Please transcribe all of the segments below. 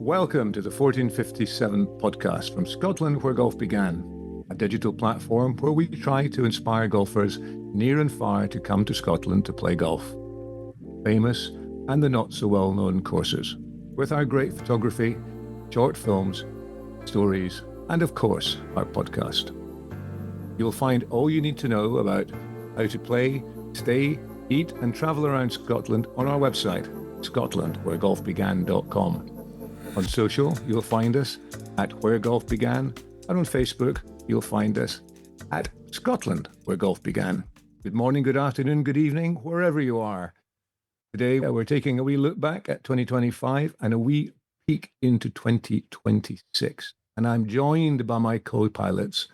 Welcome to the 1457 podcast from Scotland, where golf began, a digital platform where we try to inspire golfers near and far to come to Scotland to play golf. Famous and the not so well known courses, with our great photography, short films, stories, and of course, our podcast. You'll find all you need to know about how to play, stay, eat, and travel around Scotland on our website, scotlandwheregolfbegan.com. On social, you'll find us at Where Golf Began, and on Facebook, you'll find us at Scotland, Where Golf Began. Good morning, good afternoon, good evening, wherever you are. Today, we're taking a wee look back at 2025 and a wee peek into 2026. And I'm joined by my co-pilots,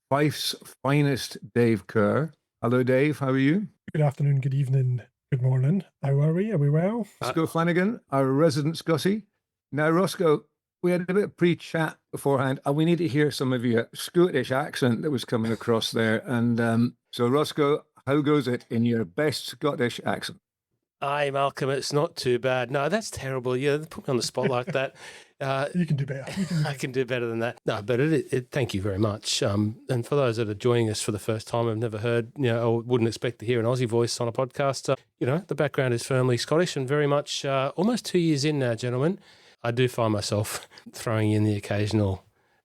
Fife's finest Dave Kerr. Hello, Dave. How are you? Good afternoon, good evening, good morning. How are we? Are we well? Roscoe Flanagan, our resident Scottie. Now, Roscoe, we had a bit of pre-chat beforehand, and we need to hear some of your Scottish accent that was coming across there. And so, Roscoe, how goes it in your best Scottish accent? Aye, Malcolm, it's not too bad. No, that's terrible. Yeah, put me on the spot like that. You can do better. I can do better than that. No, but thank you very much. And for those that are joining us for the first time, I've never heard, or wouldn't expect to hear an Aussie voice on a podcast. The background is firmly Scottish and very much almost 2 years in now, gentlemen. I do find myself throwing in the occasional,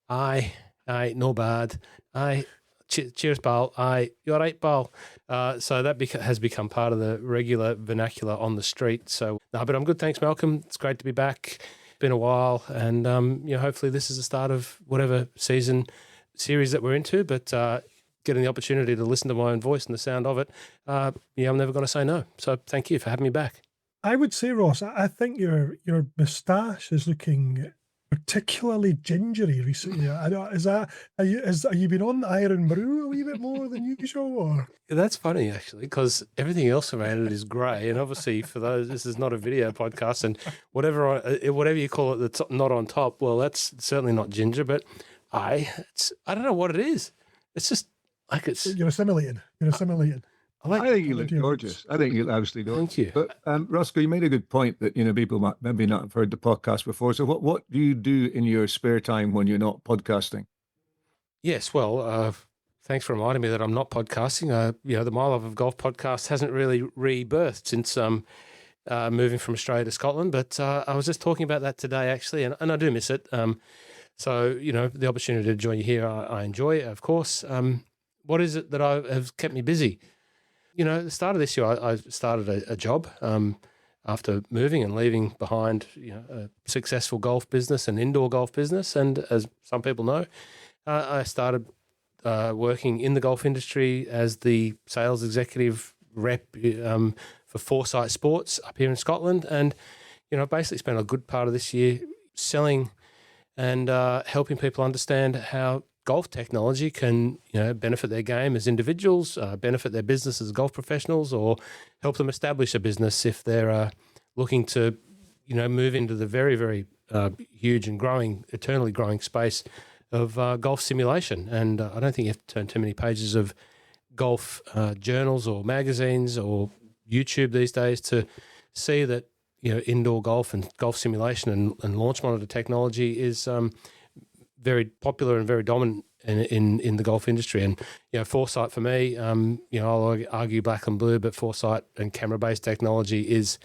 aye, no bad, aye, cheers, pal, aye, you're right, pal. So that has become part of the regular vernacular on the street. So, no, but I'm good, thanks, Malcolm. It's great to be back. Been a while, and hopefully this is the start of whatever series that we're into. But getting the opportunity to listen to my own voice and the sound of it, I'm never going to say no. So thank you for having me back. I would say, Ross, I think your moustache is looking particularly gingery recently. Have you been on the Iron Brew a wee bit more than usual? Or? That's funny, actually, because everything else around it is grey. And obviously, for those, this is not a video podcast, and whatever you call it that's not on top, well, that's certainly not ginger. But I don't know what it is. It's just like it's. You're assimilating. I think you look gorgeous. I think you look absolutely gorgeous. Thank you. But Roscoe, you made a good point that people might maybe not have heard the podcast before. So what do you do in your spare time when you're not podcasting? Yes, well, thanks for reminding me that I'm not podcasting. The My Love of Golf podcast hasn't really rebirthed since moving from Australia to Scotland. But I was just talking about that today, actually, and I do miss it. So the opportunity to join you here, I enjoy, of course. What is it that have kept me busy? At the start of this year, I started a job after moving and leaving behind, a successful golf business and indoor golf business. And as some people know, I started working in the golf industry as the sales executive rep for Foresight Sports up here in Scotland. And, basically spent a good part of this year selling and helping people understand how golf technology can, benefit their game as individuals, benefit their business as golf professionals, or help them establish a business if they're looking to, move into the very, very huge and eternally growing space of golf simulation. And I don't think you have to turn too many pages of golf journals or magazines or YouTube these days to see that, indoor golf and golf simulation and launch monitor technology is very popular and very dominant in the golf industry. And, Foresight for me, I'll argue black and blue, but Foresight and camera-based technology is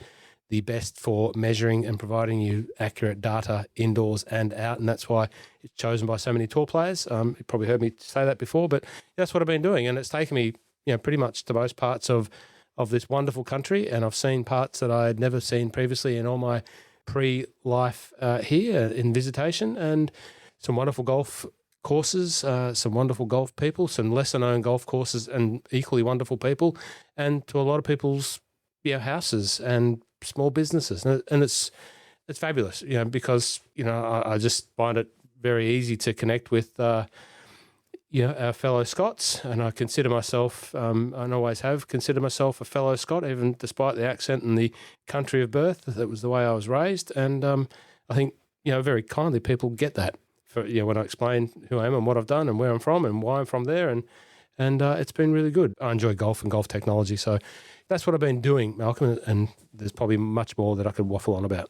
the best for measuring and providing you accurate data indoors and out. And that's why it's chosen by so many tour players. You probably heard me say that before, but that's what I've been doing. And it's taken me, pretty much to most parts of this wonderful country. And I've seen parts that I had never seen previously in all my pre-life here in visitation, and some wonderful golf courses, some wonderful golf people, some lesser-known golf courses and equally wonderful people, and to a lot of people's houses and small businesses. And it's fabulous, because, I just find it very easy to connect with, our fellow Scots. And I consider myself, and always have considered myself a fellow Scot, even despite the accent and the country of birth. That was the way I was raised. And I think, very kindly people get that. For when I explain who I am and what I've done and where I'm from and why I'm from there, and it's been really good. I enjoy golf and golf technology, so that's what I've been doing, Malcolm. And there's probably much more that I could waffle on about.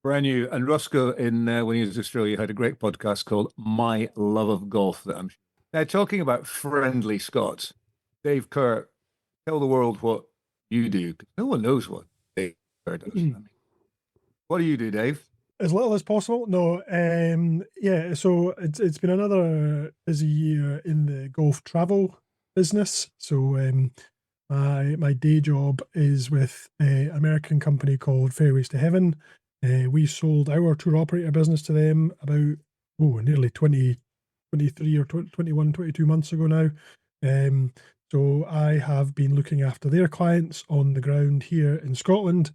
Brand new. And Roscoe, when he was in Australia, had a great podcast called My Love of Golf. That I'm now talking about friendly Scots. Dave Kerr, tell the world what you do, 'cause no one knows what Dave Kerr does. I mean, what do you do, Dave? As little as possible. No, yeah. So it's been another busy year in the golf travel business. So my day job is with an American company called Fairways to Heaven. We sold our tour operator business to them about nearly 23 or 21, 22 months ago now. So I have been looking after their clients on the ground here in Scotland.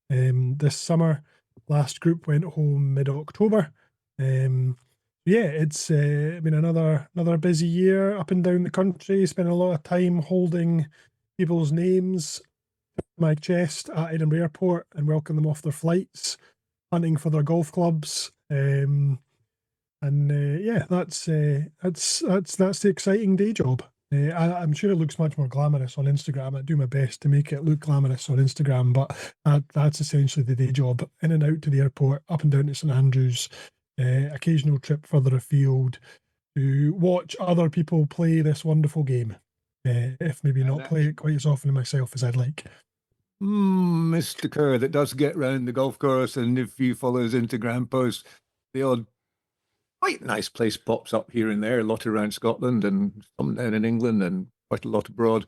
This summer, last group went home mid-October. Yeah, it's been another busy year up and down the country. Spent a lot of time holding people's names on my chest at Edinburgh Airport and welcome them off their flights, hunting for their golf clubs. Yeah, that's the exciting day job. I'm sure it looks much more glamorous on Instagram. I do my best to make it look glamorous on Instagram, but that's essentially the day job. In and out to the airport, up and down to St Andrews, occasional trip further afield to watch other people play this wonderful game. If maybe not play it quite as often myself as I'd like. Mr. Kerr, that does get round the golf course, and if you follow his Instagram posts, the odd quite nice place pops up here and there, a lot around Scotland and some down in England and quite a lot abroad.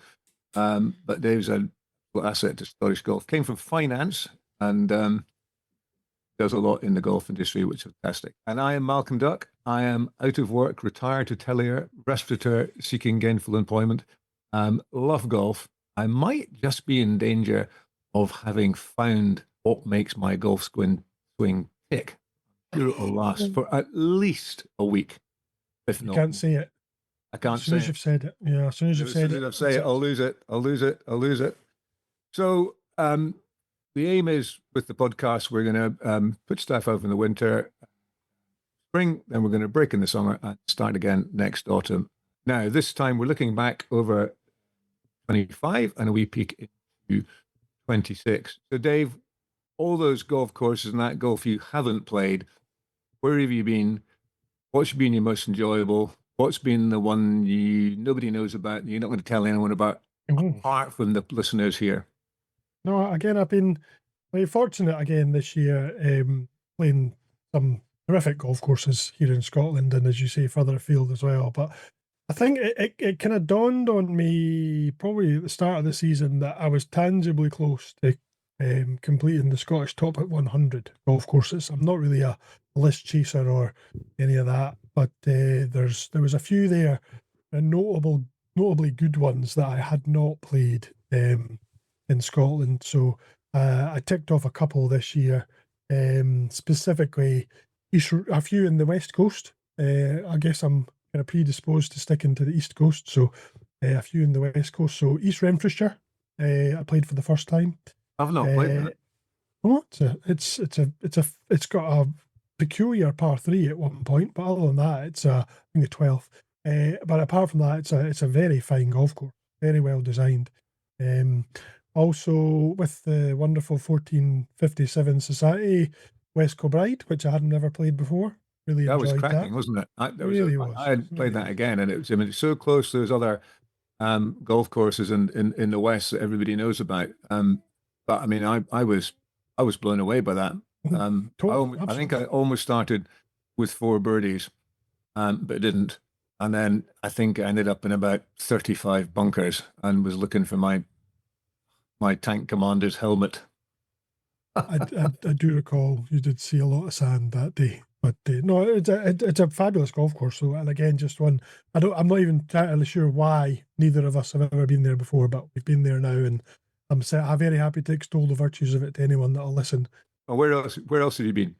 But Dave's an asset to Scottish golf. Came from finance and does a lot in the golf industry, which is fantastic. And I am Malcolm Duck. I am out of work, retired hotelier, restaurateur, seeking gainful employment. Love golf. I might just be in danger of having found what makes my golf swing tick. Sure it will last for at least a week, if You not. can't say it. I can't As soon say as it. you've said it. Yeah, as soon as you've said As it. I say it, I'll lose it. I'll lose it. I'll lose it. So the aim is with the podcast, we're going to put stuff out in the winter, spring, then we're going to break in the summer and start again next autumn. Now, this time we're looking back over 25 and a wee peek into 26. So, Dave, all those golf courses and that golf you haven't played, where have you been? What's been your most enjoyable? What's been the one nobody knows about and you're not going to tell anyone about, apart from the listeners here? No, again, I've been very fortunate again this year, playing some terrific golf courses here in Scotland and, as you say, further afield as well. But I think it kind of dawned on me probably at the start of the season that I was tangibly close to completing the Scottish Top 100 golf courses. I'm not really a list chaser or any of that, but there was a few there, and notably good ones that I had not played in Scotland. So I ticked off a couple this year, specifically a few in the West Coast. I guess I'm kind of predisposed to sticking to the East Coast, so a few in the West Coast. So East Renfrewshire, I played for the first time. I've not played that. Oh, it's got a peculiar par 3 at one point, but other than that, it's I think the 12th. But apart from that, it's a very fine golf course, very well designed. Also with the wonderful 1457 Society West Kilbride, which I had never played before. Really That was enjoyed cracking, that. wasn't it? I had played Really that again, and it was so close to those other golf courses in the West that everybody knows about. But I mean, I was blown away by that. I think I almost started with 4 birdies, but it didn't. And then I think I ended up in about 35 bunkers and was looking for my tank commander's helmet. I do recall you did see a lot of sand that day, but no, it's a fabulous golf course. So, and again, just one. I'm not even entirely sure why neither of us have ever been there before, but we've been there now, and I'm very happy to extol the virtues of it to anyone that'll listen. Oh, where else have you been?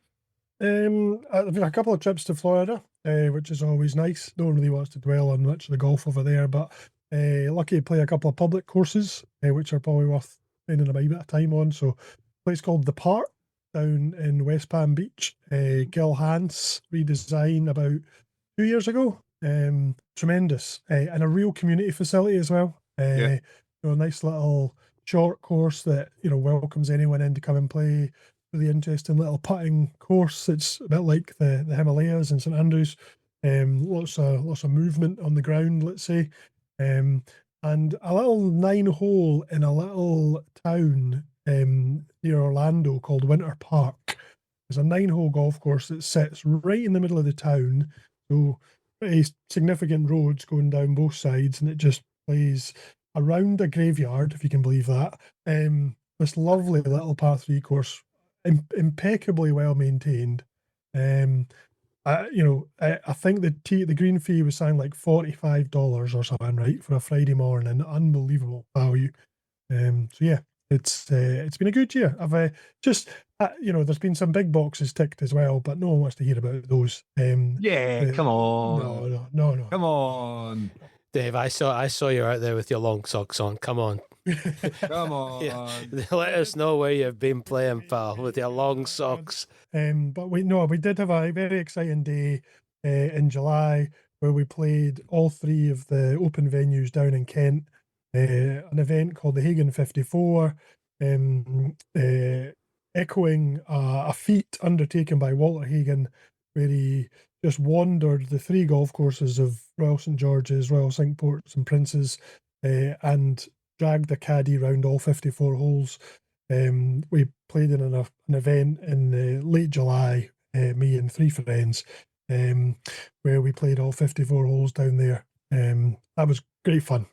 I've been a couple of trips to Florida, which is always nice. No one really wants to dwell on much of the golf over there, but lucky to play a couple of public courses, which are probably worth spending a bit of time on. So, a place called The Park down in West Palm Beach. Gil Hans redesign about 2 years ago. Tremendous, and a real community facility as well. A nice little short course that welcomes anyone in to come and play. really interesting little putting course. It's a bit like the Himalayas and St Andrews. Lots of movement on the ground, let's say. And a little 9-hole in a little town near Orlando called Winter Park. There's a 9-hole golf course that sits right in the middle of the town. So pretty significant roads going down both sides, and it just plays around a graveyard, if you can believe that. This lovely little par 3 course, impeccably well maintained. I think the green fee was something like $45 or something, right, for a Friday morning. Unbelievable value. So yeah, it's been a good year. I've there's been some big boxes ticked as well, but no one wants to hear about those. Come on. No. Come on. Dave, I saw you out there with your long socks on. Come on. Come on. Yeah. Let us know where you've been playing, pal, with your long socks. But we did have a very exciting day in July where we played all 3 of the open venues down in Kent. An event called the Hagen 54, echoing a feat undertaken by Walter Hagen, where he just wandered the 3 golf courses of Royal St George's, Royal Cinque Ports, and Prince's, and dragged the caddy round all 54 holes. We played in an event in late July, me and 3 friends, where we played all 54 holes down there. That was great fun.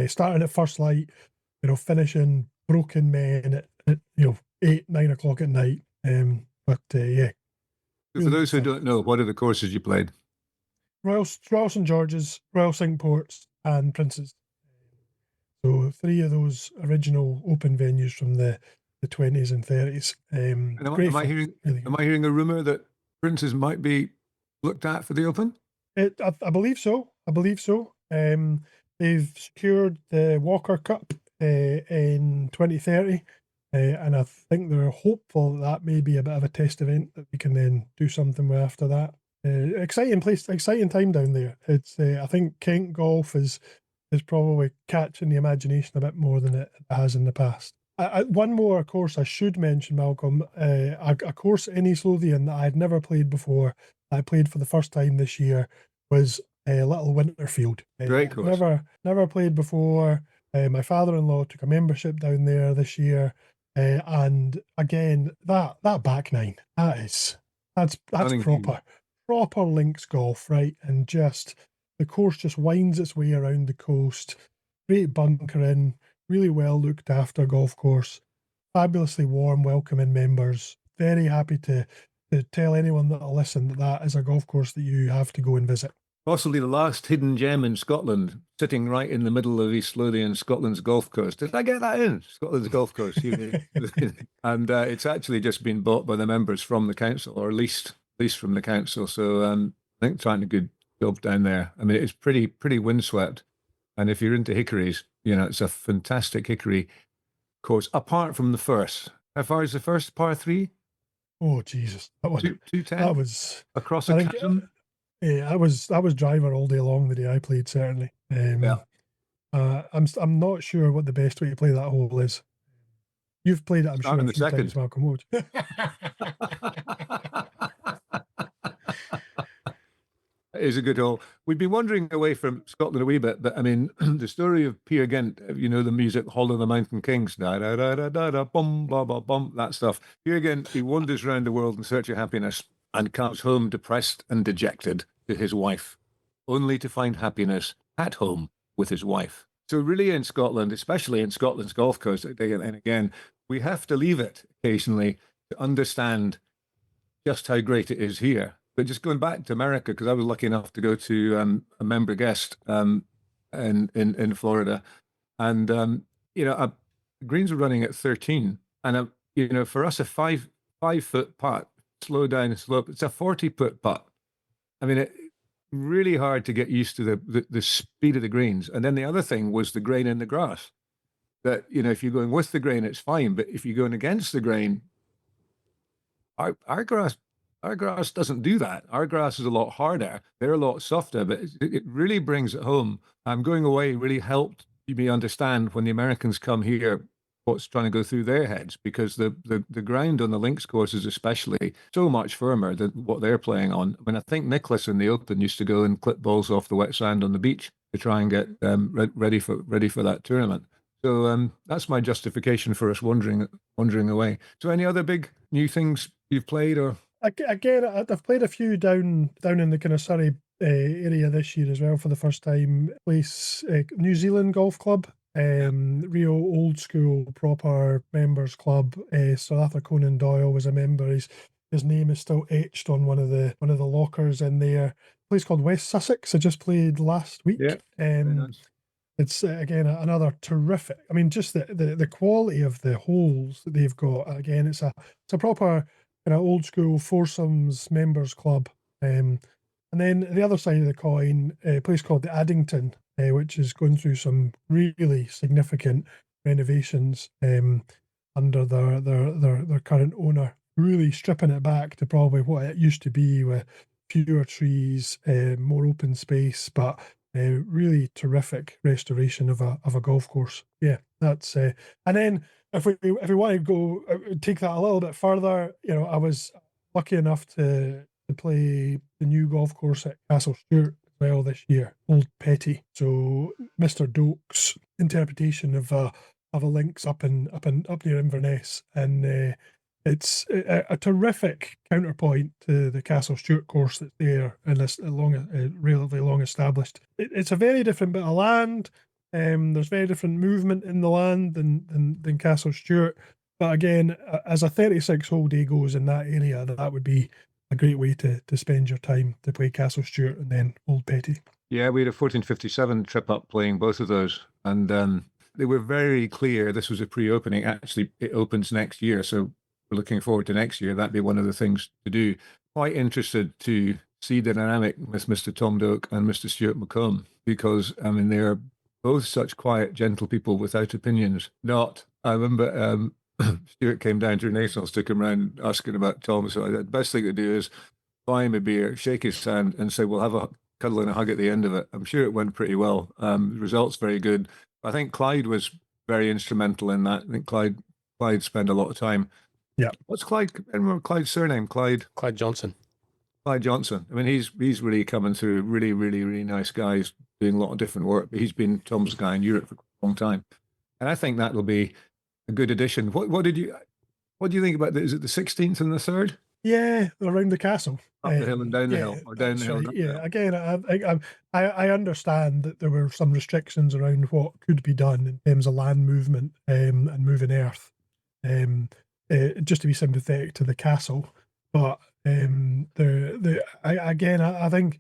Starting at first light, finishing broken men at 8, 9 o'clock at night. Yeah. For those who don't know, what are the courses you played? Royal St George's, Royal Cinque Ports, and Prince's. So 3 of those original open venues from the 20s and 30s. Am I hearing a rumor that Prince's might be looked at for the Open? I believe so. They've secured the Walker Cup in 2030, and I think they're hopeful that may be a bit of a test event that we can then do something with after that. Exciting place, exciting time down there. It's I think Kent golf is probably catching the imagination a bit more than it has in the past. One more course I should mention, Malcolm, a course in East Lothian that I had never played before, I played for the first time this year, was Little Winterfield. Great course. Never played before. My father-in-law took a membership down there this year, and again, that back nine, that's proper links golf, right? And just the course just winds its way around the coast. Great bunkering, really well looked after golf course. Fabulously warm, welcoming members. Very happy to tell anyone that'll listen that is a golf course that you have to go and visit. Possibly the last hidden gem in Scotland, sitting right in the middle of East Lothian, Scotland's golf coast. Did I get that in? Scotland's golf coast. And it's actually just been bought by the members from the council, or leased from the council. So I think trying a good job down there. I mean, it's pretty windswept. And if you're into hickories, it's a fantastic hickory course, apart from the first. How far is the first par 3? Oh, Jesus. That was 210? That was... Across a chasm? Yeah, I was driver all day long the day I played, certainly. I'm not sure what the best way to play that hole is. You've played it, I'm sure, a few times, Malcolm Wood. It is a good hole. We've been wandering away from Scotland a wee bit, but I mean, the story of Peer Gynt, the music Hall of the Mountain Kings, da da da da da da, bum ba ba bum, that stuff. Peer Gynt, he wanders around the world in search of happiness and comes home depressed and dejected to his wife, only to find happiness at home with his wife. So really in Scotland, especially in Scotland's Golf Coast, and again, we have to leave it occasionally to understand just how great it is here. But just going back to America, because I was lucky enough to go to a member guest in Florida, and greens were running at 13, and for us a 5-foot putt, slow down slope, it's a 40-foot putt. I mean, it's really hard to get used to the speed of the greens. And then the other thing was the grain in the grass. That if you're going with the grain, it's fine, but if you're going against the grain, our grass doesn't do that. Our grass is a lot harder. They're a lot softer, but it really brings it home. Going away really helped me understand when the Americans come here what's trying to go through their heads, because the ground on the links courses especially so much firmer than what they're playing on. I mean, I think Nicholas in the Open used to go and clip balls off the wet sand on the beach to try and get ready for that tournament. So that's my justification for us wandering away. So any other big new things you've played or? Again, I've played a few down in the kind of Surrey area this year as well for the first time. Place New Zealand Golf Club, real old school proper members club. Sir Arthur Conan Doyle was a member. His name is still etched on one of the lockers in there. A place called West Sussex. I just played last week. Yeah, very nice. It's again another terrific. I mean, just the quality of the holes that they've got. Again, it's a proper kind of old school foursomes members club. And then the other side of the coin, a place called the Addington, which is going through some really significant renovations under their current owner, really stripping it back to probably what it used to be, with fewer trees, more open space, but really terrific restoration of a golf course. Yeah, that's and then if we want to go take that a little bit further, I was lucky enough to play the new golf course at Castle Stewart as well this year, Old Petty. So Mr. Doak's interpretation of a links up near Inverness, and it's a terrific counterpoint to the Castle Stewart course that's there, and it's relatively long established. It's a very different bit of land. There's very different movement in the land than Castle Stewart. But again, as a 36-hole day goes in that area, that would be a great way to spend your time, to play Castle Stewart and then Old Petty. Yeah, we had a 1457 trip up playing both of those, and they were very clear. This was a pre-opening. Actually, it opens next year, so we're looking forward to next year. That'd be one of the things to do. Quite interested to see the dynamic with Mr. Tom Doak and Mr. Stuart McComb, because I mean they're both such quiet, gentle people without opinions. I remember Stuart came down to Renaissance, took him around asking about Tom. So the best thing to do is buy him a beer, shake his hand, and say, we'll have a cuddle and a hug at the end of it. I'm sure it went pretty well. The results very good. I think Clyde was very instrumental in that. I think Clyde spent a lot of time. Yeah. What's Clyde? I remember Clyde's surname. Clyde Johnson. Clyde Johnson. I mean, he's really coming through. Really, really, really nice guys doing a lot of different work. But he's been Tom's guy in Europe for a long time, and I think that'll be a good addition. What do you think about is it the 16th and the 3rd? Yeah, around the castle. Up the hill and down the hill, or down the hill. Right. Yeah, again, I understand that there were some restrictions around what could be done in terms of land movement and moving earth, just to be sympathetic to the castle. But I think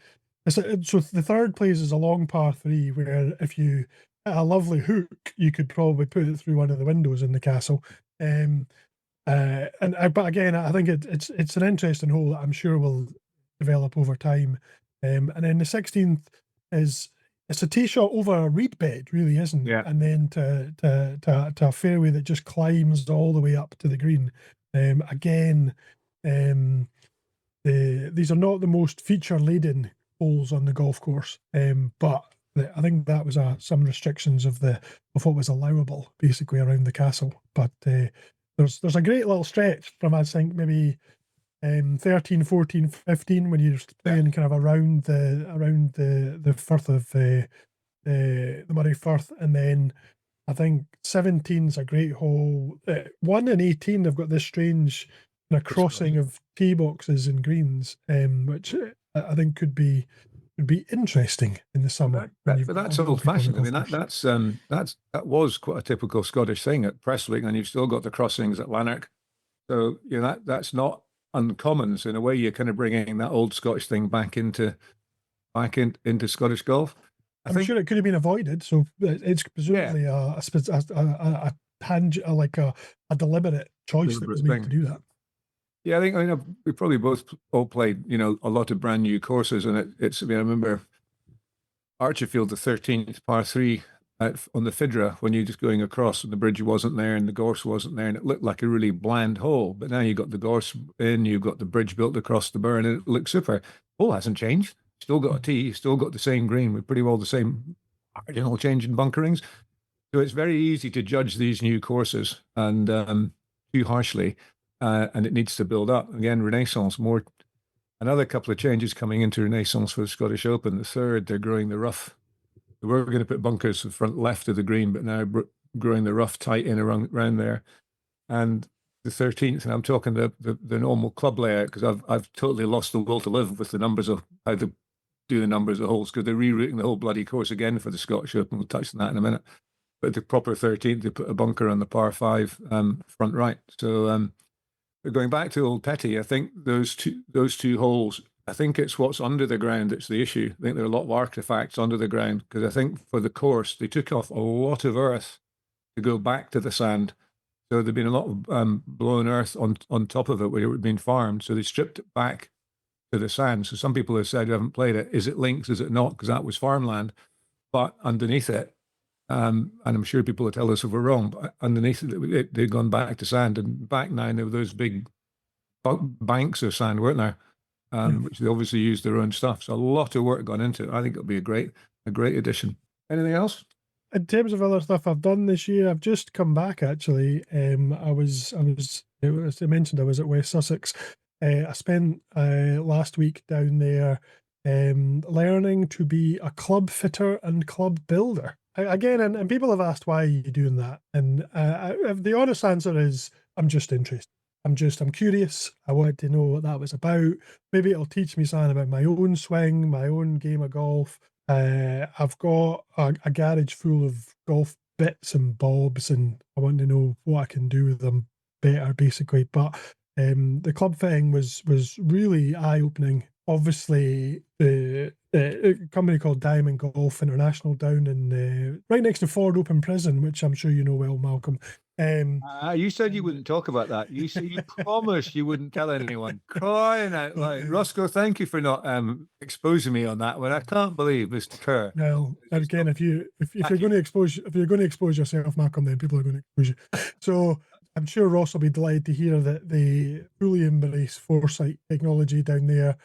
so. The third place is a long par 3, where if you hit a lovely hook, you could probably put it through one of the windows in the castle. But again, I think it's an interesting hole that I'm sure will develop over time. And then the 16th it's a tee shot over a reed bed, really, isn't it? Yeah. And then to a fairway that just climbs all the way up to the green. These are not the most feature laden holes on the golf course, but I think that was some restrictions of what was allowable basically around the castle. But there's a great little stretch from, I think, maybe 13, 14, 15, when you're playing kind of around the Firth of the Murray Firth, and then I think 17's a great hole. 1 and 18 they've got this strange kind of crossing of tee boxes and greens, which I think could be interesting in the summer. But that's old-fashioned. I mean, that was quite a typical Scottish thing at Prestwick, and you've still got the crossings at Lanark. So that's not uncommon. So in a way, you're kind of bringing that old Scottish thing back into Scottish golf. I'm sure it could have been avoided. So it's presumably a deliberate choice that was made to do that. Yeah, I think we probably both all played, a lot of brand new courses, and I remember Archerfield, the 13th par 3 on the Fidra, when you're just going across and the bridge wasn't there and the gorse wasn't there, and it looked like a really bland hole. But now you've got the gorse in, you've got the bridge built across the burn, and it looks super. Hole hasn't changed. Still got a tee, still got the same green with pretty well the same marginal change in bunkerings. So it's very easy to judge these new courses and too harshly, and it needs to build up. Again, Renaissance, another couple of changes coming into Renaissance for the Scottish Open. The third, they're growing the rough. We were going to put bunkers in front left of the green, but now growing the rough tight in around there. And the 13th, and I'm talking the normal club layout, because I've totally lost the will to live with the numbers of how to do the numbers of holes, because they're rerouting the whole bloody course again for the Scottish Open. We'll touch on that in a minute. But the proper 13th, they put a bunker on the par 5 front right. So going back to Old Petty, I think those two holes, I think it's what's under the ground that's the issue. I think there are a lot of artifacts under the ground, because I think for the course, they took off a lot of earth to go back to the sand. So there'd been a lot of blown earth on top of it where it had been farmed. So they stripped it back to the sand. So some people have said, who haven't played it, is it links, is it not? Because that was farmland. But underneath it, and I'm sure people will tell us if we're wrong, but underneath it, they'd gone back to sand. And back now, there were those big banks of sand, weren't there? Which they obviously used their own stuff. So a lot of work gone into it. I think it'll be a great addition. Anything else? In terms of other stuff I've done this year, I've just come back actually. I mentioned I was at West Sussex. I spent last week down there learning to be a club fitter and club builder. Again, and people have asked, why are you doing that? And the honest answer is, I'm just interested. I'm curious. I wanted to know what that was about. Maybe it'll teach me something about my own swing, my own game of golf. I've got a garage full of golf bits and bobs, and I want to know what I can do with them better, basically. But the club fitting was really eye-opening. Obviously, a company called Diamond Golf International down in right next to Ford Open Prison, which I'm sure you know well, Malcolm. You said you wouldn't talk about that. You promised you wouldn't tell anyone. Crying out loud, Roscoe! Thank you for not exposing me on that one. I can't believe this Kerr. Well, again, if you're going to expose yourself, Malcolm, then people are going to expose you. So I'm sure Ross will be delighted to hear that they fully embrace Foresight technology down there,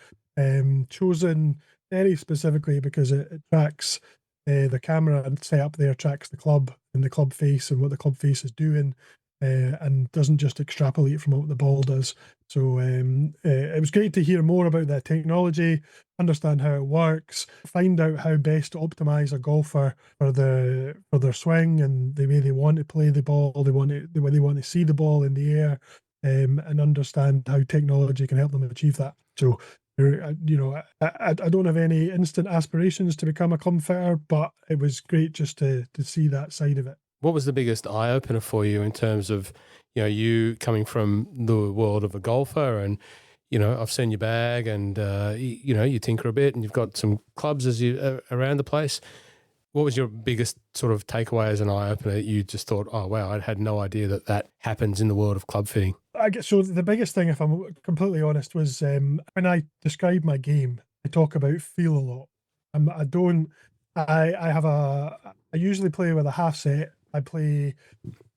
chosen very specifically because it tracks the camera and setup there tracks the club and the club face and what the club face is doing, and doesn't just extrapolate from what the ball does. So it was great to hear more about that technology, understand how it works, find out how best to optimize a golfer for their swing and the way they want to play the ball, the way they want to see the ball in the air, and understand how technology can help them achieve that. So I don't have any instant aspirations to become a club fitter, but it was great just to see that side of it. What was the biggest eye opener for you in terms of, you coming from the world of a golfer, and, I've seen your bag, and, you tinker a bit, and you've got some clubs as you around the place. What was your biggest sort of takeaway as an eye opener that you just thought, oh wow, I had no idea that happens in the world of club fitting? I guess so. The biggest thing, if I'm completely honest, was when I describe my game, I talk about feel a lot. I usually play with a half set.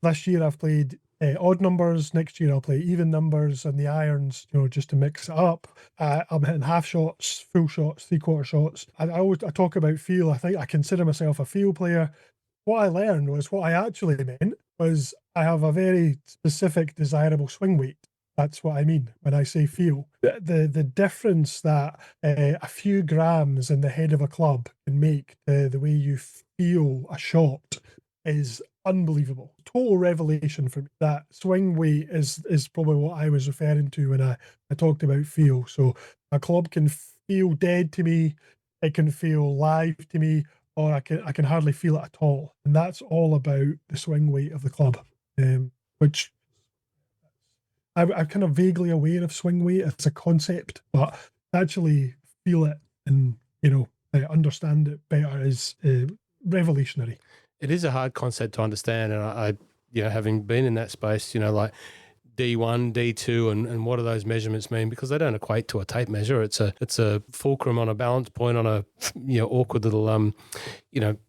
This year I've played odd numbers. Next year I'll play even numbers and the irons, just to mix it up. I'm hitting half shots, full shots, 3/4 shots. I talk about feel. I think I consider myself a feel player. What I learned was what I actually meant was I have a very specific desirable swing weight. That's what I mean when I say feel. The difference that a few grams in the head of a club can make the way you feel a shot is unbelievable. Total revelation for me. That swing weight is probably what I was referring to when I talked about feel. So a club can feel dead to me, it can feel live to me, or I can hardly feel it at all. And that's all about the swing weight of the club, which I'm kind of vaguely aware of swing weight as a concept, but actually feel it and, understand it better is revolutionary. It is a hard concept to understand, and I having been in that space, like D1, D2, and what do those measurements mean? Because they don't equate to a tape measure. It's a fulcrum on a balance point on a awkward little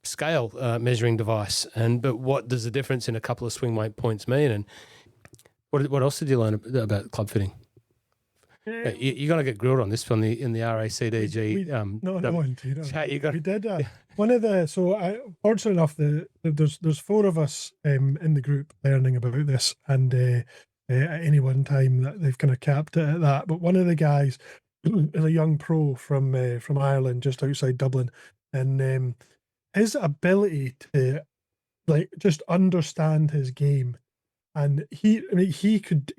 scale measuring device. But what does the difference in a couple of swing weight points mean? And what else did you learn about club fitting? You're going to get grilled on this from in the RACDG chat. We did. One of the fortunate enough, there's four of us in the group learning about this, and at any one time that they've kind of capped it at that. But one of the guys is a young pro from Ireland, just outside Dublin, and his ability to just understand his game. And he could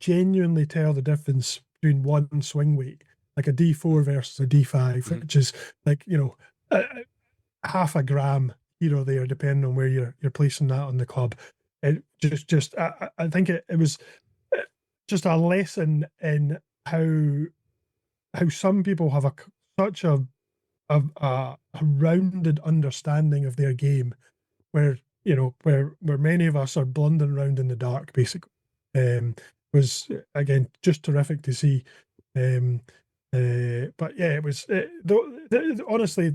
genuinely tell the difference between one swing weight, like a D4 versus a D5, which is half a gram here or there, depending on where you're placing that on the club. It I think it was just a lesson in how some people have such a rounded understanding of their game, where many of us are blundering around in the dark, basically. Was again just terrific to see. But yeah, it was honestly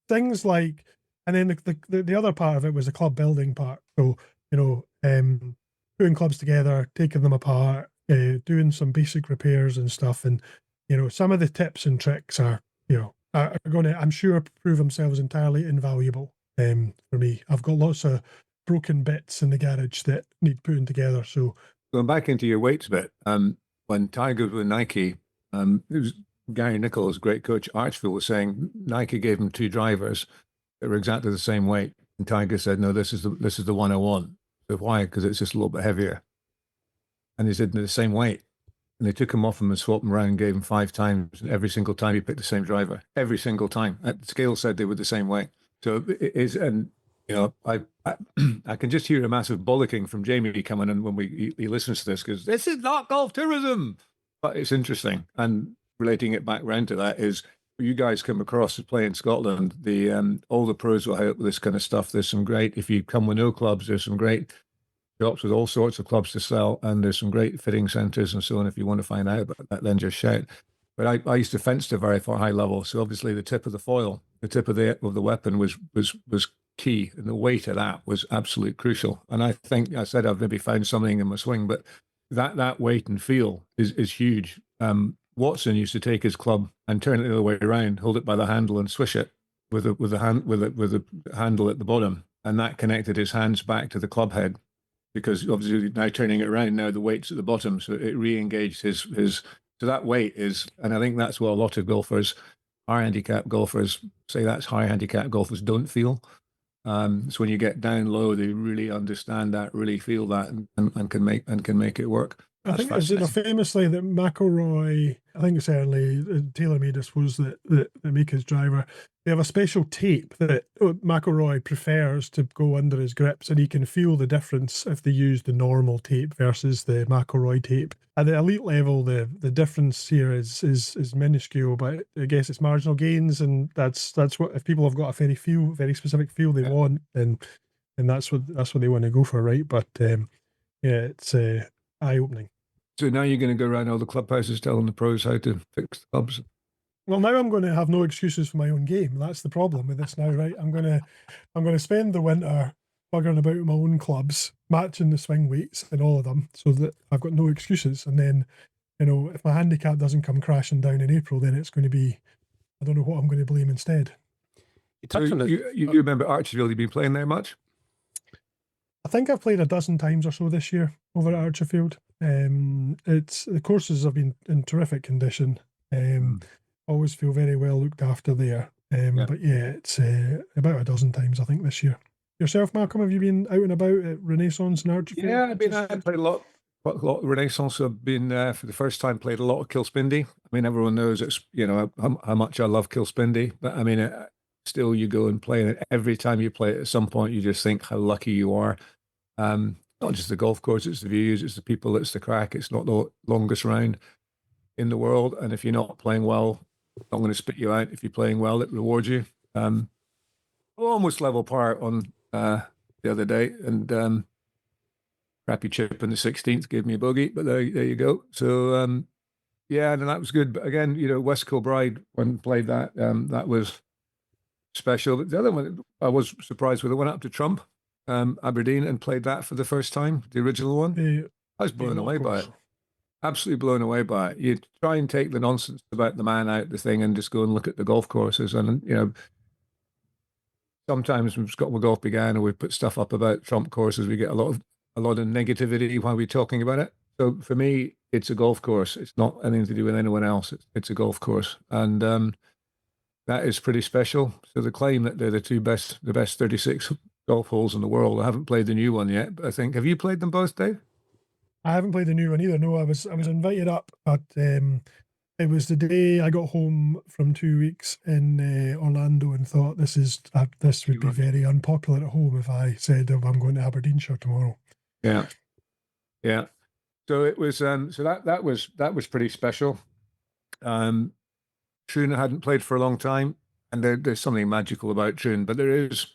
things like, and then the other part of it was the club building part. So putting clubs together, taking them apart, doing some basic repairs and stuff, and some of the tips and tricks are going to, I'm sure, prove themselves entirely invaluable. For me, I've got lots of broken bits in the garage that need putting together. So going back into your weights bit, when Tiger was with Nike, it was Gary Nichols, great coach, Archfield, was saying Nike gave him two drivers that were exactly the same weight, and Tiger said, "No, this is the one I want." So why? Because it's just a little bit heavier. And he said, "They're the same weight." And they took him off him and swapped him around and gave him 5 times. And every single time he picked the same driver. Every single time. The scale said they were the same weight. So it is, and I can just hear a massive bollocking from Jamie coming in when he listens to this, because this is not golf tourism. But it's interesting, and relating it back round to that is, you guys come across to play in Scotland. All the pros will help with this kind of stuff. There's some great, if you come with no clubs, there's some great shops with all sorts of clubs to sell, and there's some great fitting centres and so on. If you want to find out about that, then just shout. But I used to fence to a very high level, so obviously the tip of the foil, the tip of the weapon was key, and the weight of that was absolute crucial. And I think I said I've maybe found something in my swing, but that weight and feel is huge. Watson used to take his club and turn it the other way around, hold it by the handle and swish it with a handle at the bottom, and that connected his hands back to the club head, because obviously now turning it around, now the weight's at the bottom, so it re-engaged his. So that weight is, and I think that's what a lot of golfers, high handicap golfers, say that's high handicap golfers don't feel. So when you get down low, they really understand that, really feel that, and can make it work. I think famously that McIlroy, I think certainly TaylorMade, I suppose, that make his driver, they have a special tape that McIlroy prefers to go under his grips, and he can feel the difference if they use the normal tape versus the McIlroy tape. At the elite level, the difference here is minuscule, but I guess it's marginal gains, and that's what, if people have got a very specific feel they want, and that's what they want to go for, right? But it's eye-opening. So now you're going to go around all the clubhouses telling the pros how to fix the clubs? Well, now I'm going to have no excuses for my own game. That's the problem with this now, right? I'm going to spend the winter buggering about my own clubs, matching the swing weights and all of them, so that I've got no excuses. And then, if my handicap doesn't come crashing down in April, then it's going to be, I don't know what I'm going to blame instead. You remember Archfield? You've been playing there much? I think I've played a dozen times or so this year over at Archerfield. The courses have been in terrific condition. Always feel very well looked after there. But yeah, it's about a dozen times I think this year. Yourself, Malcolm, have you been out and about at Renaissance and Archerfield? Yeah, I've been out and played quite a lot of Renaissance. I've been for the first time played a lot of Kilspindie. I mean, everyone knows it's how much I love Kilspindie, but I mean, still you go and play it. Every time you play it, at some point you just think how lucky you are. Not just the golf course, it's the views, it's the people, it's the crack. It's not the longest round in the world, and if you're not playing well, I'm going to spit you out. If you're playing well, it rewards you. Almost level par on the other day, and crappy chip in the 16th gave me a bogey, but there you go. So yeah, and that was good. But again, West Kilbride, when played that, that was special. But the other one I was surprised with, I went up to Trump, Aberdeen, and played that for the first time, the original one. I was blown away by it. absolutely blown away by it. You try and take the nonsense about the man out the thing and just go and look at the golf courses. And, sometimes when Scotland Golf began, or we put stuff up about Trump courses, we get a lot of negativity while we're talking about it. So for me, it's a golf course. It's not anything to do with anyone else. It's a golf course, and that is pretty special. So the claim that they're the best 36 golf holes in the world. I haven't played the new one yet, but I think, have you played them both, Dave? I haven't played the new one either. No, I was invited up, but it was the day I got home from 2 weeks in Orlando and thought this would be very unpopular at home if I said, oh, I'm going to Aberdeenshire tomorrow. Yeah, yeah. So it was. So that was pretty special. Troon hadn't played for a long time, and there's something magical about Troon. But there is,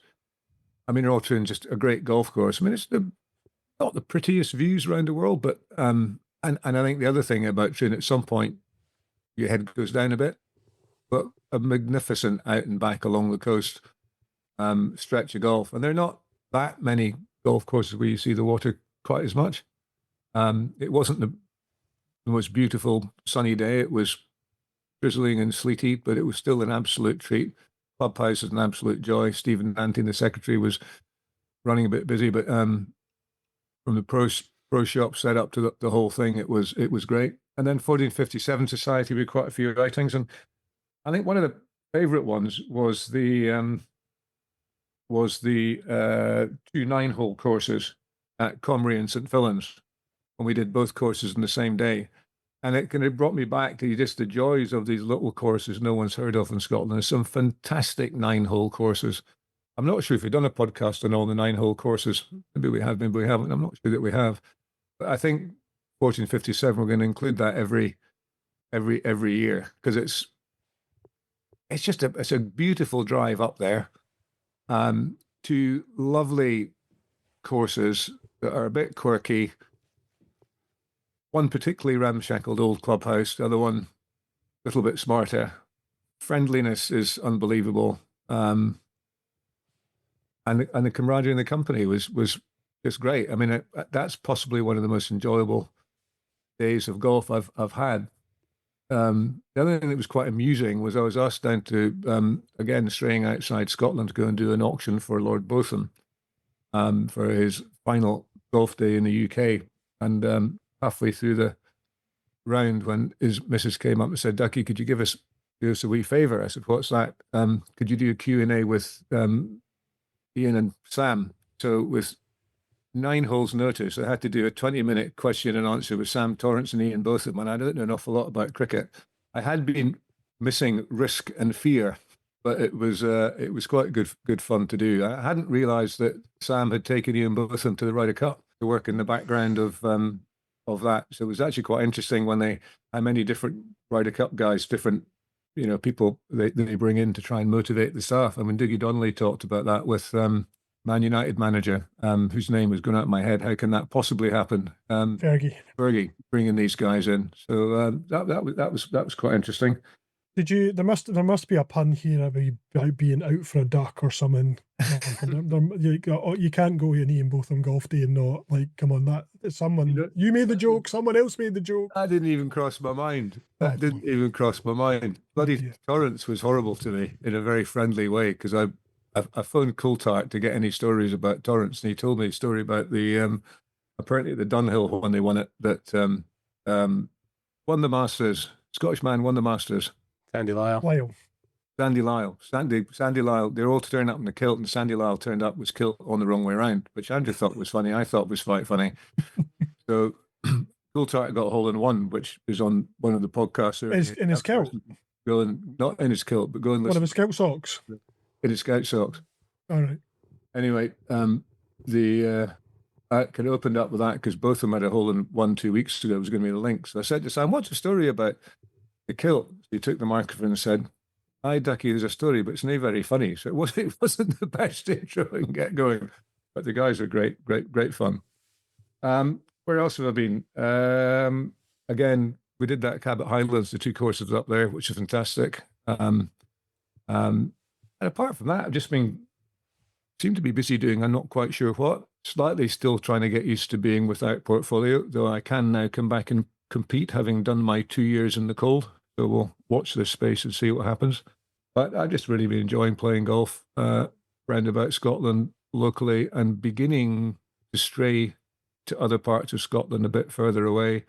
I mean, all Troon just a great golf course. I mean, it's not the prettiest views around the world, but and I think the other thing about Troon, at some point, your head goes down a bit, but a magnificent out and back along the coast stretch of golf, and there are not that many golf courses where you see the water quite as much. It wasn't the most beautiful sunny day. It was drizzling and sleety, but it was still an absolute treat. Clubhouse is an absolute joy. Stephen Danton, the secretary, was running a bit busy, but from the pro shop set up to the whole thing, it was great. And then 1457 Society with quite a few outings, and I think one of the favourite ones was the 2 9-hole courses at Comrie and St. Fillan's, when we did both courses in the same day. And it kind of brought me back to just the joys of these little courses no one's heard of in Scotland. There's some fantastic 9-hole courses. I'm not sure if we've done a podcast on all the 9-hole courses. Maybe we have, maybe we haven't. I'm not sure that we have. But I think 1457, we're going to include that every year, because it's a beautiful drive up there to lovely courses that are a bit quirky. One particularly ramshackled old clubhouse, the other one a little bit smarter. Friendliness is unbelievable, and the camaraderie in the company was just great. I mean, that's possibly one of the most enjoyable days of golf I've had. The other thing that was quite amusing was I was asked down to again straying outside Scotland to go and do an auction for Lord Botham for his final golf day in the UK, and halfway through the round, when his missus came up and said, "Ducky, could you do us a wee favour?" I said, "What's that?" Could you do a Q&A with Ian and Sam? So with 9 holes notice, I had to do a 20-minute question and answer with Sam Torrance and Ian Botham, and I don't know an awful lot about cricket. I had been missing Risk and Fear, but it was quite good fun to do. I hadn't realised that Sam had taken Ian Botham to the Ryder Cup to work in the background of that. So it was actually quite interesting when how many different Ryder Cup guys, different people they bring in to try and motivate the staff. I mean, Dougie Donnelly talked about that with Man United manager, whose name was going out of my head. How can that possibly happen? Fergie bringing these guys in. So that was quite interesting. Did you? There must be a pun here about being out for a duck or something. You can't go to an Ian Botham golf day and not come on. You made the joke. Someone else made the joke. That didn't even cross my mind. Bloody Torrance was horrible to me in a very friendly way, because I phoned Coulthard to get any stories about Torrance, and he told me a story about the apparently the Dunhill when they won it, that won the Masters. Scottish man won the Masters. Sandy Lyle. Sandy Lyle. They were all turning up in the kilt, and Sandy Lyle turned up was kilt on the wrong way around, which Andrew thought was funny. I thought was quite funny. So Coulthard got a hole in one, which is on one of the podcasts. In his kilt? Not in his kilt, but go and listen. One of his scout socks? In his scout socks. All right. Anyway, I kind of opened up with that because both of them had a hole in one 2 weeks ago. It was going to be the link. So I said to Sam, "What's the story about the kilt?" So he took the microphone and said, "Hi, Ducky, there's a story, but it's not very funny." So it wasn't the best intro and get going. But the guys are great fun. Where else have I been? Again, we did that Cabot Highlands, the 2 courses up there, which is fantastic. And apart from that, I've just seem to be busy doing I'm not quite sure what. Slightly still trying to get used to being without portfolio, though I can now come back and compete, having done my 2 years in the cold. So we'll watch this space and see what happens. But I've just really been enjoying playing golf round about Scotland locally, and beginning to stray to other parts of Scotland a bit further away.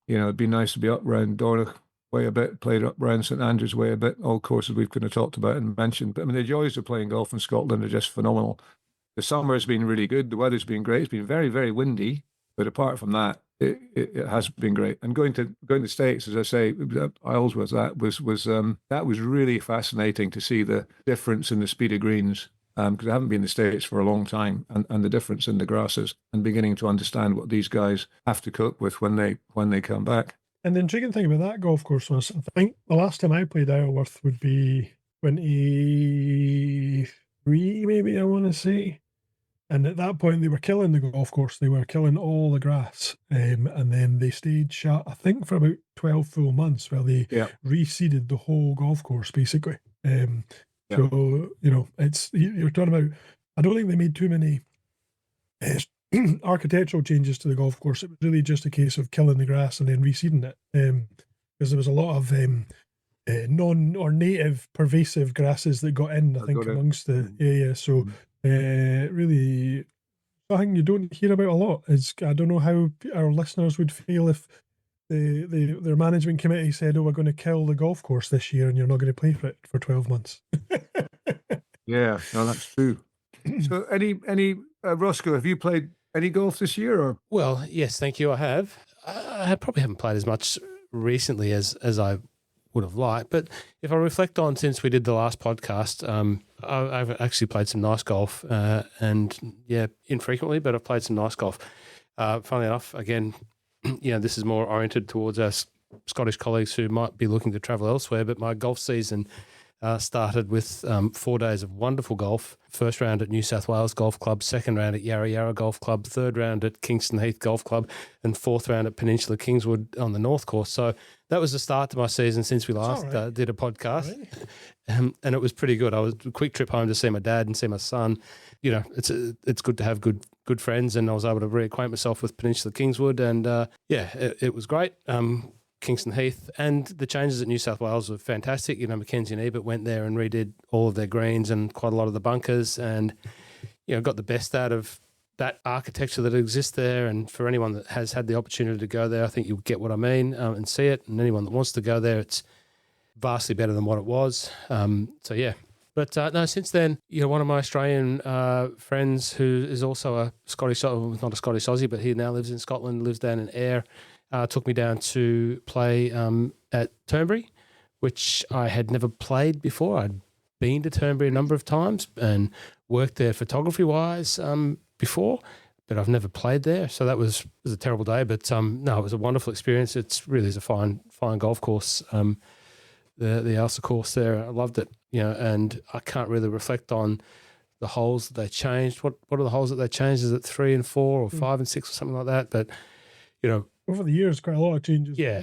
It'd be nice to be up round Dornoch way a bit, played up round St Andrews way a bit, all courses we've kind of talked about and mentioned. But I mean, the joys of playing golf in Scotland are just phenomenal. The summer has been really good. The weather's been great. It's been very, very windy. But apart from that, it has been great. And going to the States, as I say, Isleworth, that was really fascinating to see the difference in the speed of greens. Because I haven't been in the States for a long time, and the difference in the grasses, and beginning to understand what these guys have to cope with when they come back. And the intriguing thing about that golf course was, I think the last time I played Isleworth would be 23, maybe, I want to say. And at that point, they were killing the golf course. They were killing all the grass. And then they stayed shut, I think, for about 12 full months while they reseeded the whole golf course, basically. So, it's, you're talking about, I don't think they made too many architectural changes to the golf course. It was really just a case of killing the grass and then reseeding it. Because there was a lot of non or native pervasive grasses that got in, I think, amongst the So really something you don't hear about a lot. I don't know how our listeners would feel if their management committee said, "Oh, we're going to kill the golf course this year, and you're not going to play for it for 12 months." Yeah, no, that's true. So, any Roscoe, have you played any golf this year? Or Well, yes, thank you. I have. I probably haven't played as much recently as I would have liked, but if I reflect on since we did the last podcast, I've actually played some nice golf, and infrequently, but I've played some nice golf. Funnily enough, again, this is more oriented towards our Scottish colleagues who might be looking to travel elsewhere, but my golf season started with 4 days of wonderful golf. First round at New South Wales Golf Club, second round at Yarra Yarra Golf Club, third round at Kingston Heath Golf Club, and fourth round at Peninsula Kingswood on the North Course. So that was the start to my season since we last did a podcast. Right. And it was pretty good. I was a quick trip home to see my dad and see my son. It's good to have good friends, and I was able to reacquaint myself with Peninsula Kingswood, and it was great. Kingston Heath, and the changes at New South Wales were fantastic. Mackenzie and Ebert went there and redid all of their greens and quite a lot of the bunkers, and got the best out of that architecture that exists there. And for anyone that has had the opportunity to go there, I think you'll get what I mean and see it. And anyone that wants to go there, it's vastly better than what it was. But no, since then, one of my Australian friends who is also a Scottish, not a Scottish Aussie, but he now lives in Scotland, lives down in Ayr, took me down to play at Turnberry, which I had never played before. I'd been to Turnberry a number of times and worked there photography-wise before, but I've never played there. So that was a terrible day, but no, it was a wonderful experience. It's really is a fine golf course. The Ailsa course there, I loved it. And I can't really reflect on the holes that they changed. What are the holes that they changed? Is it 3 and 4 or 5 and 6 or something like that? But over the years, quite a lot of changes. Yeah.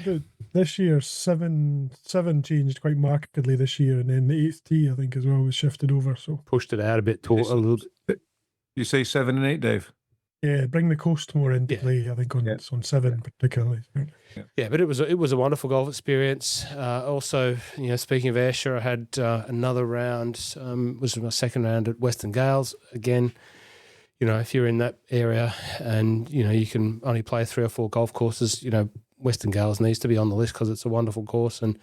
This year, seven changed quite markedly this year, and then the 8th tee, I think, as well, was shifted over. So pushed it out a bit, a little bit. You say 7 and 8, Dave? Yeah, bring the coast more into play, I think, on 7 particularly. Yeah, but it was a wonderful golf experience. Also, speaking of Ayrshire, I had another round. Was my second round at Western Gales again. If you're in that area and, you can only play 3 or 4 golf courses, Western Gales needs to be on the list because it's a wonderful course. And,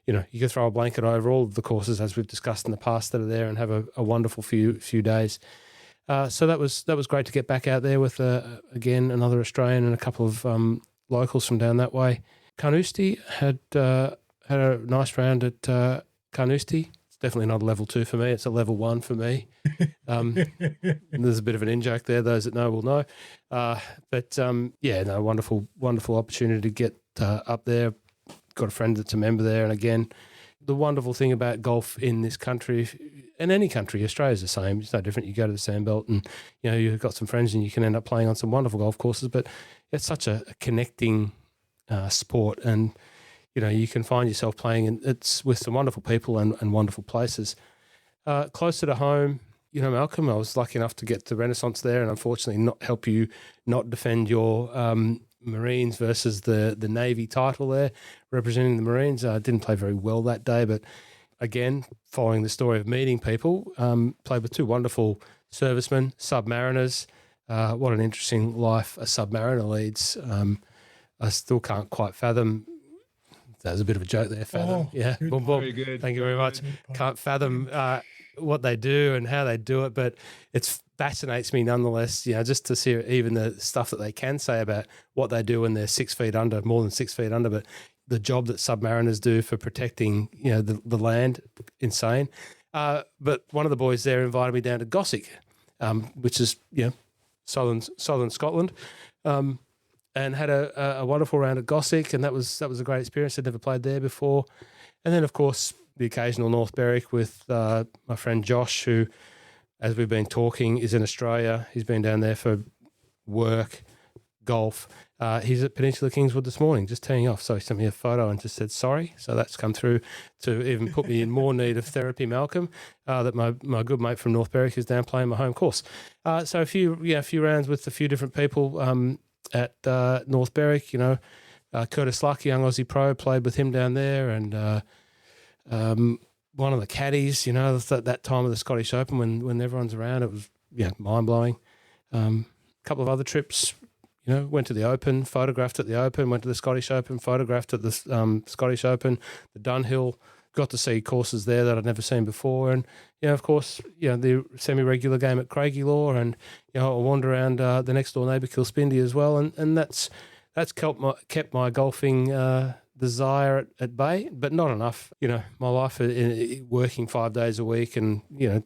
you can throw a blanket over all of the courses, as we've discussed in the past, that are there and have a wonderful few days. So that was great to get back out there with, again, another Australian and a couple of locals from down that way. Carnoustie had a nice round at Carnoustie. Definitely not a level 2 for me. It's a level 1 for me. There's a bit of an in-joke there. Those that know will know. Wonderful opportunity to get up there. Got a friend that's a member there. And again, the wonderful thing about golf in this country, in any country, Australia's the same. It's no different. You go to the Sandbelt and, you've got some friends and you can end up playing on some wonderful golf courses. But it's such a connecting sport, and you can find yourself playing, and it's with some wonderful people and wonderful places. Closer to home, Malcolm, I was lucky enough to get to Renaissance there, and unfortunately not help you not defend your Marines versus the Navy title there, representing the Marines. Didn't play very well that day, but again, following the story of meeting people, played with two wonderful servicemen, submariners. What an interesting life a submariner leads. I still can't quite fathom. That was a bit of a joke there, fathom. Yeah, good. boom, boom. Very good. Thank you very much. Good. Can't fathom what they do and how they do it, but it fascinates me nonetheless, just to see even the stuff that they can say about what they do when they're 6 feet under, more than 6 feet under, but the job that submariners do for protecting, the land, insane. But one of the boys there invited me down to Gossick, which is, southern Scotland, and had a wonderful round at Gossick, and that was a great experience. I'd never played there before. And then, of course, the occasional North Berwick with my friend Josh, who, as we've been talking, is in Australia. He's been down there for work, golf. He's at Peninsula Kingswood this morning, just teeing off. So he sent me a photo and just said sorry. So that's come through to even put me in more need of therapy, Malcolm, that my good mate from North Berwick is down playing my home course. So a few rounds with a few different people at North Berwick. Curtis Luck, young Aussie pro, played with him down there, and one of the caddies, that time of the Scottish Open when everyone's around, it was mind blowing. A couple of other trips, went to the Open, photographed at the Open, went to the Scottish Open, photographed at the Scottish Open, the Dunhill, got to see courses there that I'd never seen before, and of course, the semi-regular game at Craigielaw, and I'll wander around the next door neighbour Kilspindy as well, and that's kept my golfing desire at bay, but not enough. My life working 5 days a week and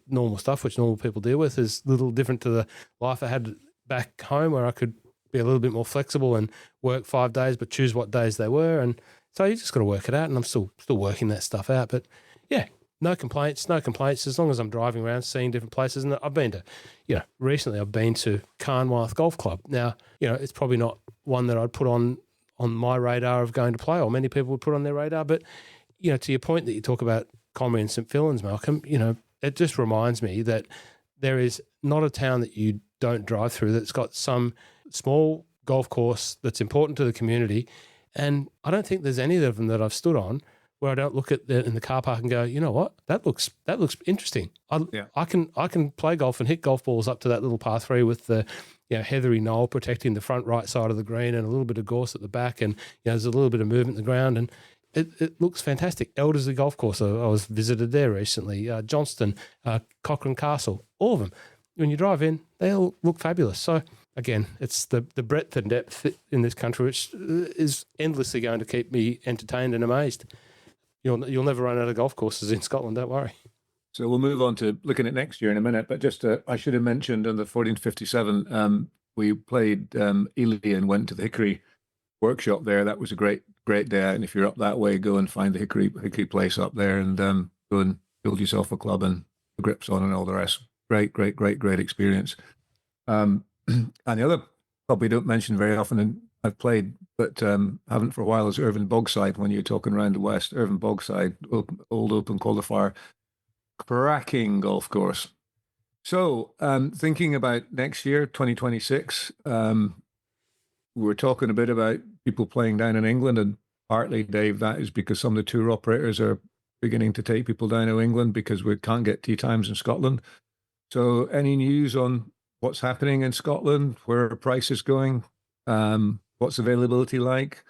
normal stuff, which normal people deal with, is a little different to the life I had back home, where I could be a little bit more flexible and work 5 days, but choose what days they were. And so you just got to work it out, and I'm still working that stuff out. But no complaints as long as I'm driving around, seeing different places. And I've been to, recently I've been to Carnwath Golf Club. Now, it's probably not one that I'd put on my radar of going to play, or many people would put on their radar. But, to your point that you talk about Conwy and St. Fillan's, Malcolm, it just reminds me that there is not a town that you don't drive through that's got some small golf course that's important to the community. And I don't think there's any of them that I've stood on where I don't look at in the car park and go, you know what, that looks interesting. I can play golf and hit golf balls up to that little par 3 with the heathery knoll protecting the front right side of the green and a little bit of gorse at the back, and there's a little bit of movement in the ground, and it looks fantastic. Elderslie Golf Course, I was visited there recently. Johnston, Cochrane Castle, all of them. When you drive in, they all look fabulous. So again, it's the breadth and depth in this country which is endlessly going to keep me entertained and amazed. You'll never run out of golf courses in Scotland, don't worry. So we'll move on to looking at next year in a minute, but just I should have mentioned on the 1457, we played Ely and went to the Hickory workshop there. That was a great day out, and if you're up that way, go and find the Hickory place up there, and go and build yourself a club and the grips on and all the rest. Great experience. And the other club we don't mention very often, and I've played, but haven't for a while, is Irvine Bogside. When you're talking around the west, Irvine Bogside, old open qualifier, cracking golf course. So thinking about next year, 2026, we were talking a bit about people playing down in England, and partly, Dave, that is because some of the tour operators are beginning to take people down to England because we can't get tee times in Scotland. So any news on what's happening in Scotland, where are prices going, what's availability like?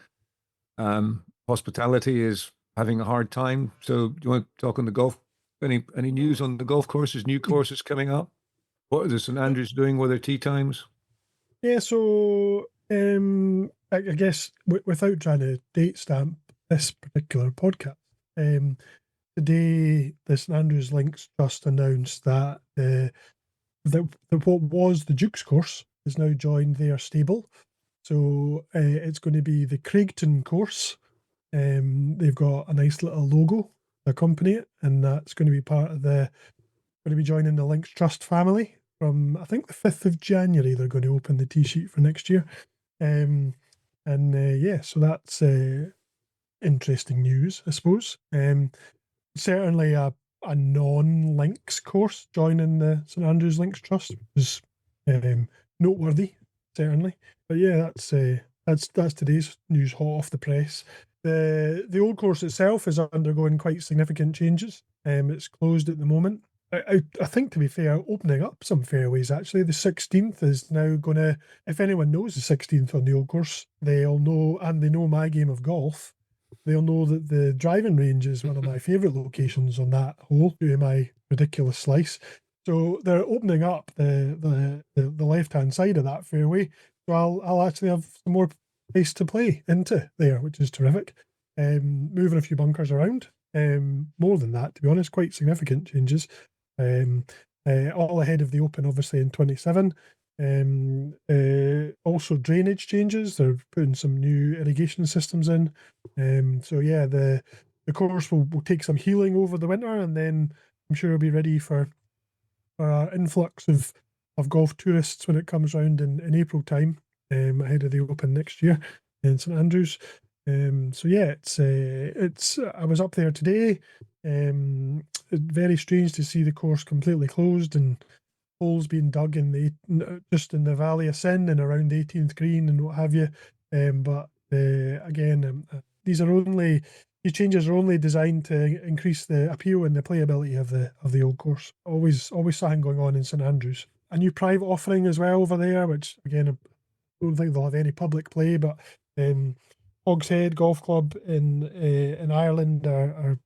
Hospitality is having a hard time. So do you want to talk on the golf? Any news on the golf courses, new courses coming up? What is St Andrews doing with their tee times? Yeah, so I guess without trying to date stamp this particular podcast, today the St Andrews Links Trust announced that what was the Duke's course is now joined their stable. So it's going to be the Craigton course. They've got a nice little logo to accompany it, and that's going to be going to be joining the Links Trust family from, I think, the 5th of January. They're going to open the tee sheet for next year. So that's interesting news, I suppose. Certainly a non-Links course joining the St Andrews Links Trust is noteworthy, certainly. But yeah, that's today's news, hot off the press. The old course itself is undergoing quite significant changes. It's closed at the moment. I think, to be fair, opening up some fairways, actually. The 16th is now going to, if anyone knows the 16th on the old course, they'll know, and they know my game of golf, they'll know that the driving range is one of my favourite locations on that hole, due to my ridiculous slice. So they're opening up the left-hand side of that fairway. So I'll actually have some more space to play into there, which is terrific. Moving a few bunkers around. More than that, to be honest, quite significant changes. All ahead of the Open, obviously, in 27. Also drainage changes. They're putting some new irrigation systems in. So yeah, the course will take some healing over the winter, and then I'm sure it'll be ready for our influx of golf tourists when it comes round in April time, ahead of the Open next year in St Andrews. So yeah, it's I was up there today. Very strange to see the course completely closed and holes being dug just in the Valley of Sin and around the 18th green and what have you. But again, these changes are only designed to increase the appeal and the playability of the old course. Always something going on in St Andrews. A new private offering as well over there, which again, I don't think they'll have any public play, but Hogshead Golf Club in Ireland are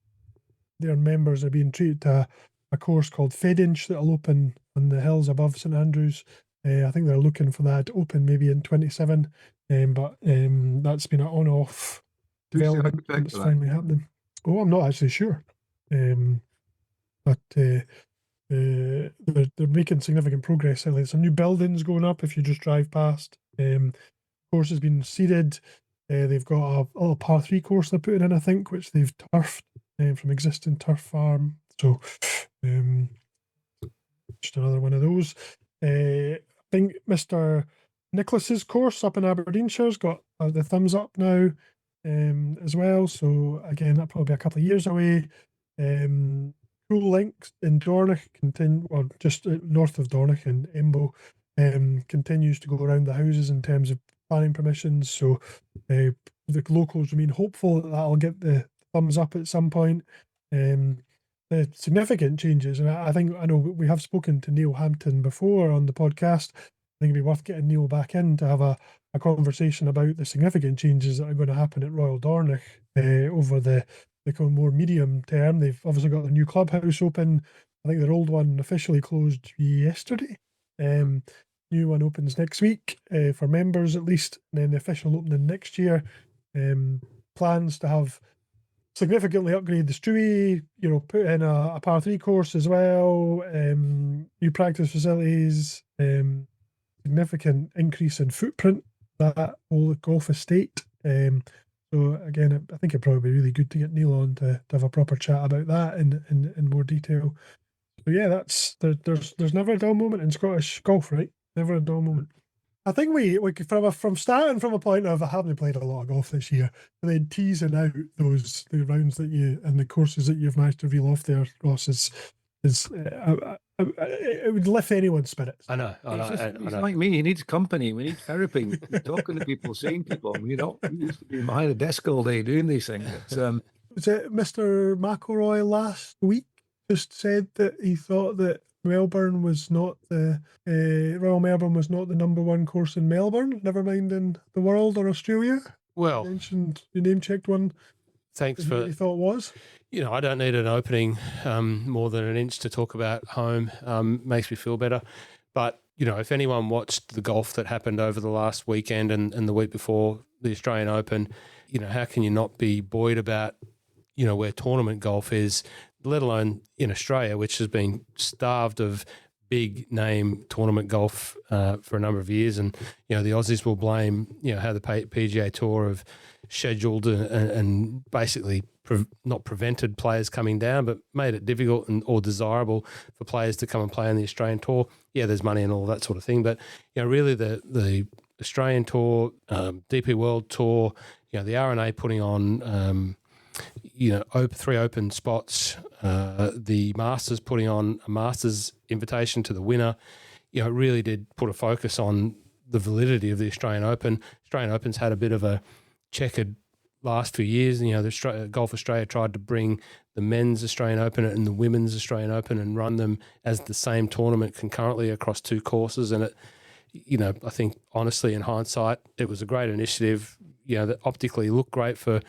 their members are being treated to a course called Fedinch that'll open on the hills above St Andrews. I think they're looking for that to open maybe in 27, but that's been an on-off development that's finally happening. Oh, I'm not actually sure, but they're making significant progress. There's some new buildings going up if you just drive past. Course has been seeded. They've got a little par 3 course they're putting in, I think, which they've turfed from existing turf farm. So just another one of those. I think Mr. Nicholas's course up in Aberdeenshire's got the thumbs up now as well. So again, that'll probably be a couple of years away. Cool Links in Dornoch, just north of Dornoch in Embo, continues to go around the houses in terms of planning permissions. So the locals remain hopeful that that'll get the thumbs up at some point. The significant changes, and I know we have spoken to Neil Hampton before on the podcast. I think it'd be worth getting Neil back in to have a conversation about the significant changes that are going to happen at Royal Dornoch over the more medium term. They've obviously got the new clubhouse open. I think their old one officially closed yesterday. New one opens next week for members at least, and then the official opening next year. Plans to have significantly upgrade the Stewie, put in a par 3 course as well, new practice facilities, significant increase in footprint, that whole golf estate. So again, I think it'd probably be really good to get Neil on to have a proper chat about that in more detail. So yeah, there's never a dull moment in Scottish golf, right? Never a dull moment. I think we from starting from a point of I haven't played a lot of golf this year, and then teasing out the rounds that you and the courses that you've managed to reel off there, Ross, it would lift anyone's spirits. I know. He's like me. He needs company. We need therapy. We need talking to people, seeing people. We used to be behind a desk all day doing these things. Was it Mr. McElroy last week just said that he thought that Melbourne was not Royal Melbourne was not the number one course in Melbourne, never mind in the world or Australia? Well, you mentioned you name-checked one. Thanks for you thought it was. I don't need an opening more than an inch to talk about home. Makes me feel better. But, if anyone watched the golf that happened over the last weekend and the week before the Australian Open, how can you not be buoyed about, where tournament golf is, let alone in Australia, which has been starved of big name tournament golf for a number of years. And, the Aussies will blame, how the PGA Tour have scheduled and basically not prevented players coming down, but made it difficult or desirable for players to come and play on the Australian Tour. Yeah, there's money and all that sort of thing. But, really the Australian Tour, DP World Tour, the RNA putting on, 3 open spots, the Masters putting on a Masters invitation to the winner, it really did put a focus on the validity of the Australian Open. Australian Open's had a bit of a checkered last few years. You know, the Golf Australia tried to bring the men's Australian Open and the women's Australian Open and run them as the same tournament concurrently across two courses. And it, you know, I think honestly, in hindsight, it was a great initiative, you know, that optically looked great for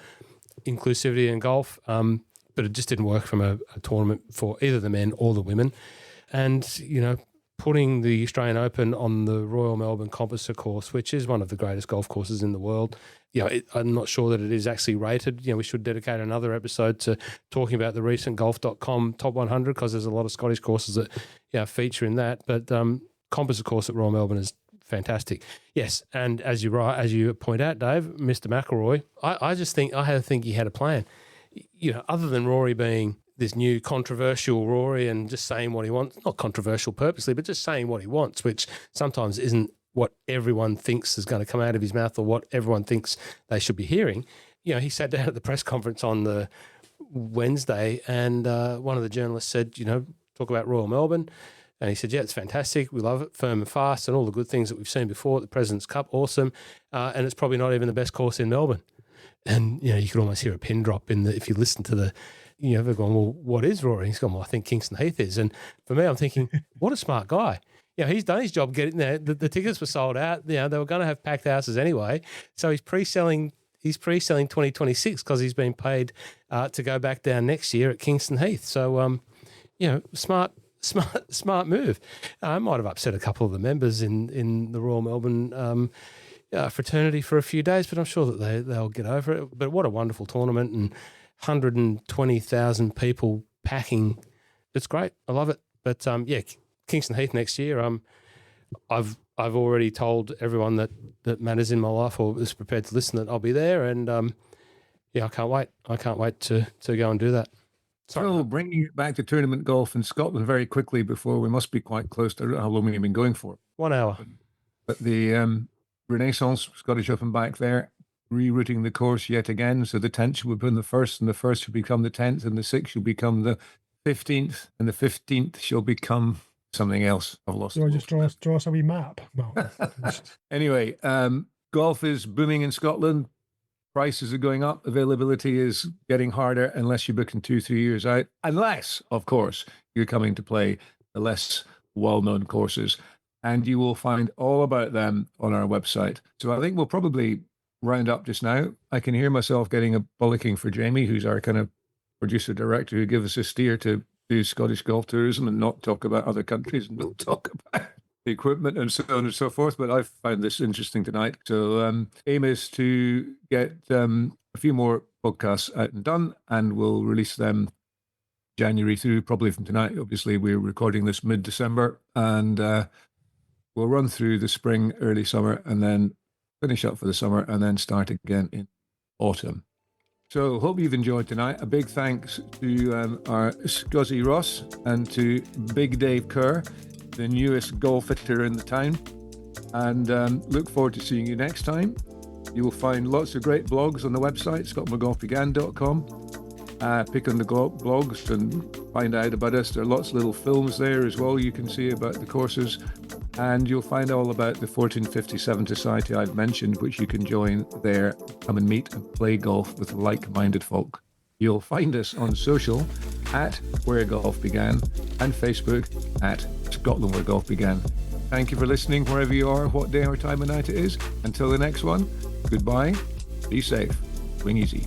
inclusivity in golf, but it just didn't work from a tournament for either the men or the women. And, you know, putting the Australian Open on the Royal Melbourne Composite course, which is one of the greatest golf courses in the world, you know, I'm not sure that it is actually rated. You know, we should dedicate another episode to talking about the recent golf.com top 100, because there's a lot of Scottish courses that, you know, feature in that. But composite course at Royal Melbourne is fantastic. Yes, and as you point out, Dave, Mr. McIlroy, I think he had a plan. You know, other than Rory being this new controversial Rory and just saying what he wants, not controversial purposely, but just saying what he wants, which sometimes isn't what everyone thinks is going to come out of his mouth or what everyone thinks they should be hearing. You know, he sat down at the press conference on the Wednesday and one of the journalists said, you know, talk about Royal Melbourne. And he said, yeah, it's fantastic. We love it, firm and fast, and all the good things that we've seen before at the President's Cup, awesome. And it's probably not even the best course in Melbourne. And, you know, you could almost hear a pin drop if you listen to the, you know, they're going, well, what is Rory? He's going, well, I think Kingston Heath is. And for me, I'm thinking, what a smart guy. You know, he's done his job getting there. The tickets were sold out. You know, they were going to have packed houses anyway. So he's pre-selling 2026 because he's been paid to go back down next year at Kingston Heath. So, you know, smart move. I might have upset a couple of the members in the Royal Melbourne fraternity for a few days, but I'm sure that they'll get over it. But what a wonderful tournament, and 120,000 people packing. It's great. I love it. But yeah, Kingston Heath next year. I've already told everyone that matters in my life or is prepared to listen that I'll be there, and yeah, I can't wait. I can't wait to go and do that. So bringing it back to tournament golf in Scotland very quickly before we must be quite close to how long we've been going for. 1 hour. But the Renaissance Scottish Open back there, rerouting the course yet again. So the 10th will become the 1st, and the 1st will become the 10th, and the 6th shall become the 15th, and the 15th shall become something else. I've lost it. So just draw us a wee map. Well, anyway, golf is booming in Scotland. Prices are going up. Availability is getting harder unless you're booking 2-3 years out. Unless, of course, you're coming to play the less well-known courses. And you will find all about them on our website. So I think we'll probably round up just now. I can hear myself getting a bollocking for Jamie, who's our kind of producer-director, who gives us a steer to do Scottish golf tourism and not talk about other countries and not talk about the equipment and so on and so forth. But I found this interesting tonight. So aim is to get a few more podcasts out and done, and we'll release them January through, probably from tonight. Obviously, we're recording this mid-December, and we'll run through the spring, early summer, and then finish up for the summer, and then start again in autumn. So hope you've enjoyed tonight. A big thanks to our Scuzzy Ross and to Big Dave Kerr, the newest golf fitter in the town. And look forward to seeing you next time. You will find lots of great blogs on the website, scotlandwheregolfbegan.com. Pick on the blogs and find out about us. There are lots of little films there as well you can see about the courses. And you'll find all about the 1457 Society I've mentioned, which you can join there, come and meet and play golf with like-minded folk. You'll find us on social at Where Golf Began and Facebook at Scotland Where Golf Began. Thank you for listening wherever you are, what day or time of night it is. Until the next one, goodbye, be safe, swing easy.